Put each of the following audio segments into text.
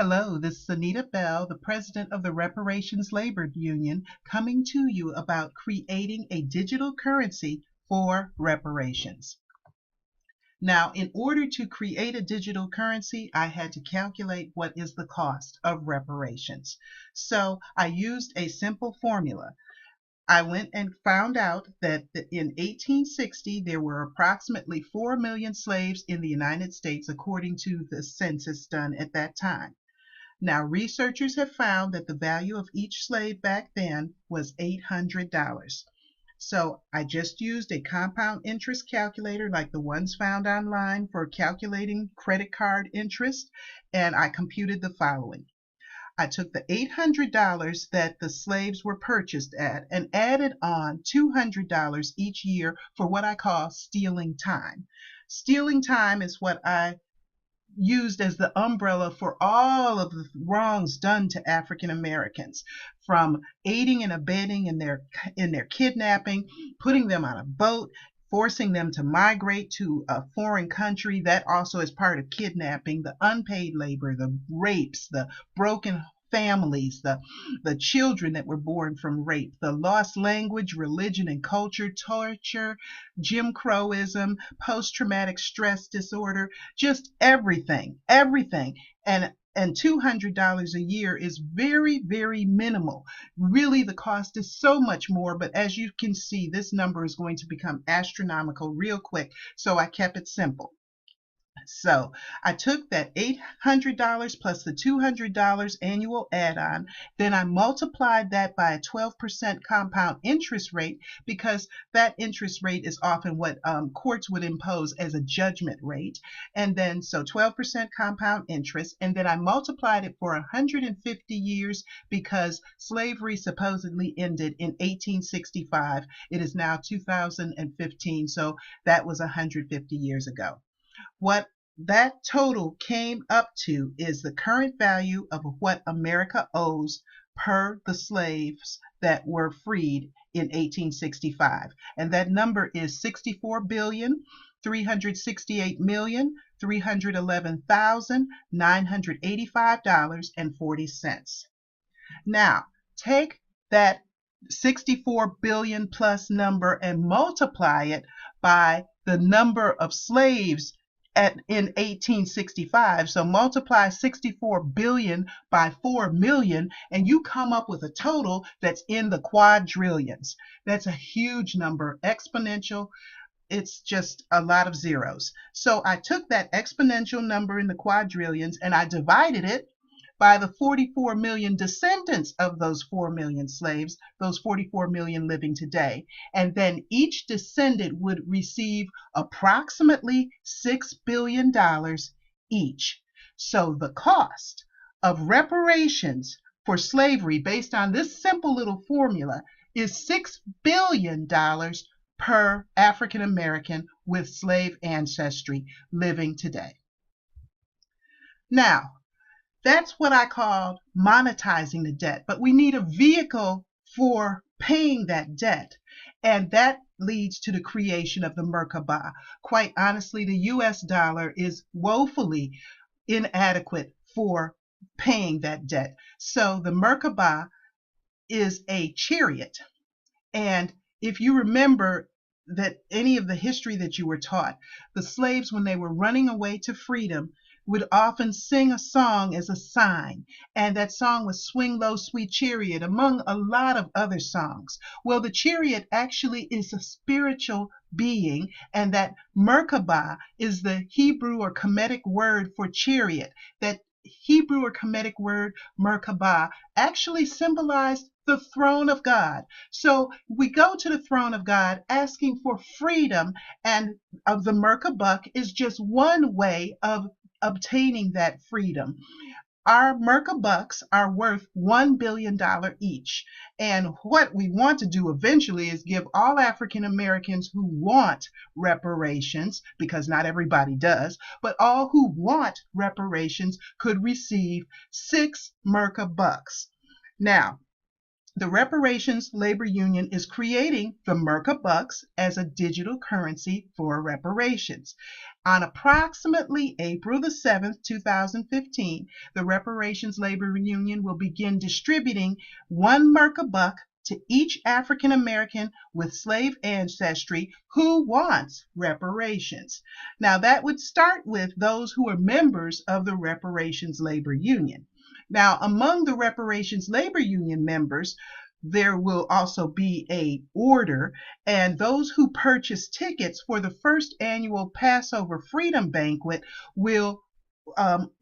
Hello, this is Anita Bell, the president of the Reparations Labor Union, coming to you about creating a digital currency for reparations. Now, in order to create a digital currency, I had to calculate what is the cost of reparations. So I used a simple formula. I went and found out that in 1860 there were approximately 4 million slaves in the United States, according to the census done at that time. Now, researchers have found that the value of each slave back then was $800. So I just used a compound interest calculator like the ones found online for calculating credit card interest, and I computed the following. I took the $800 that the slaves were purchased at and added on $200 each year for what I call stealing time. Stealing time is what I used as the umbrella for all of the wrongs done to African Americans, from aiding and abetting in their kidnapping, putting them on a boat, forcing them to migrate to a foreign country. That also is part of kidnapping. The unpaid labor, the rapes, the broken families, the children that were born from rape, the lost language, religion, and culture, torture, Jim Crowism, post-traumatic stress disorder, just everything. And $200 a year is very, very minimal. Really, the cost is so much more, but as you can see, this number is going to become astronomical real quick, so I kept it simple. So I took that $800 plus the $200 annual add-on, then I multiplied that by a 12% compound interest rate, because that interest rate is often what courts would impose as a judgment rate. And then so 12% compound interest, and then I multiplied it for 150 years because slavery supposedly ended in 1865. It is now 2015, so that was 150 years ago. What that total came up to is the current value of what America owes per the slaves that were freed in 1865. And that number is $64,368,311,985.40. Now, take that 64 billion plus number and multiply it by the number of slaves in 1865. So multiply 64 billion by 4 million, and you come up with a total that's in the quadrillions. That's a huge number, exponential. It's just a lot of zeros. So I took that exponential number in the quadrillions and I divided it by the 44 million descendants of those 4 million slaves, those 44 million living today. And then each descendant would receive approximately $6 billion each. So the cost of reparations for slavery, based on this simple little formula, is $6 billion per African American with slave ancestry living today. Now, that's what I call monetizing the debt, but we need a vehicle for paying that debt, and that leads to the creation of the Merkabah. Quite honestly, the US dollar is woefully inadequate for paying that debt. So the Merkabah is a chariot, and if you remember that any of the history that you were taught, the slaves, when they were running away to freedom, would often sing a song as a sign, and that song was Swing Low, Sweet Chariot, among a lot of other songs. Well, the chariot actually is a spiritual being, and that Merkabah is the Hebrew or Kemetic word for chariot. That Hebrew or Kemetic word, Merkabah, actually symbolized the throne of God. So we go to the throne of God asking for freedom, and of the Merkabuck is just one way of obtaining that freedom. Our Merkabucks are worth $1 billion each. And what we want to do eventually is give all African Americans who want reparations, because not everybody does, but all who want reparations could receive 6 Merkabucks. Now, The Reparations Labor Union is creating the Merkabucks as a digital currency for reparations. On approximately April the 7th, 2015, the Reparations Labor Union will begin distributing one Merkabuck to each African American with slave ancestry who wants reparations. Now, that would start with those who are members of the Reparations Labor Union. Now, among the Reparations Labor Union members, there will also be a order, and those who purchase tickets for the first annual Passover Freedom Banquet will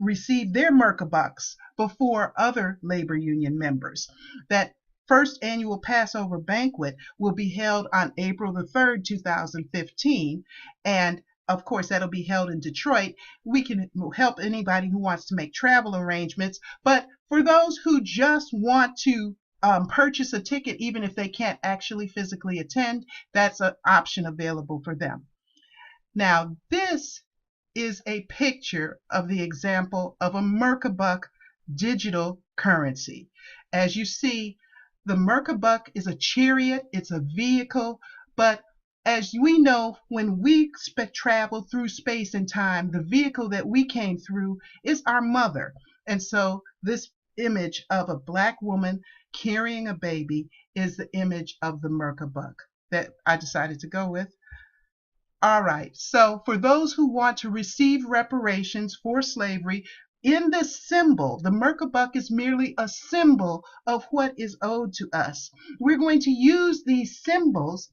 receive their Merkabucks before other labor union members. That first annual Passover banquet will be held on April the 3rd, 2015, and of course, that'll be held in Detroit. We can help anybody who wants to make travel arrangements, but for those who just want to purchase a ticket, even if they can't actually physically attend, that's an option available for them. Now, this is a picture of the example of a Merkabuck digital currency. As you see, the Merkabuck is a chariot, it's a vehicle, but as we know, when we travel through space and time, the vehicle that we came through is our mother. And so this image of a Black woman carrying a baby is the image of the Merkabuck that I decided to go with. All right, so for those who want to receive reparations for slavery, in this symbol, the Merkabuck is merely a symbol of what is owed to us. We're going to use these symbols,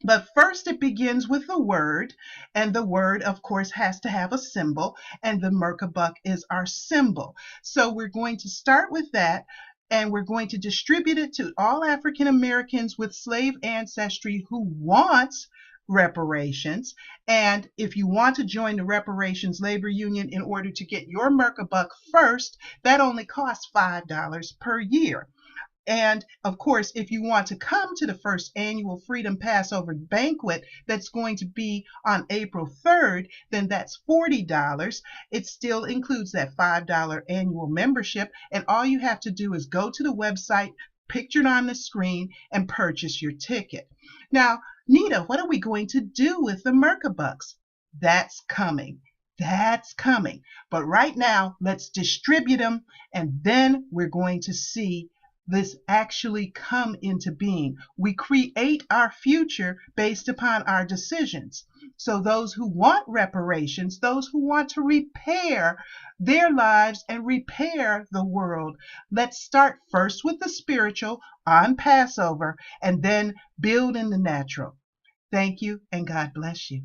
but first it begins with the word, and the word, of course, has to have a symbol, and the Merkabuck is our symbol. So we're going to start with that, and we're going to distribute it to all African Americans with slave ancestry who wants reparations. And if you want to join the Reparations Labor Union in order to get your Merkabuck first, that only costs $5 per year. And of course, if you want to come to the first annual Freedom Passover banquet that's going to be on April 3rd, then that's $40. It still includes that $5 annual membership. And all you have to do is go to the website pictured on the screen and purchase your ticket. Now, Nita, what are we going to do with the Merkabucks? That's coming. That's coming. But right now, let's distribute them, and then we're going to see this actually come into being. We create our future based upon our decisions. So those who want reparations, those who want to repair their lives and repair the world, let's start first with the spiritual on Passover and then build in the natural. Thank you, and God bless you.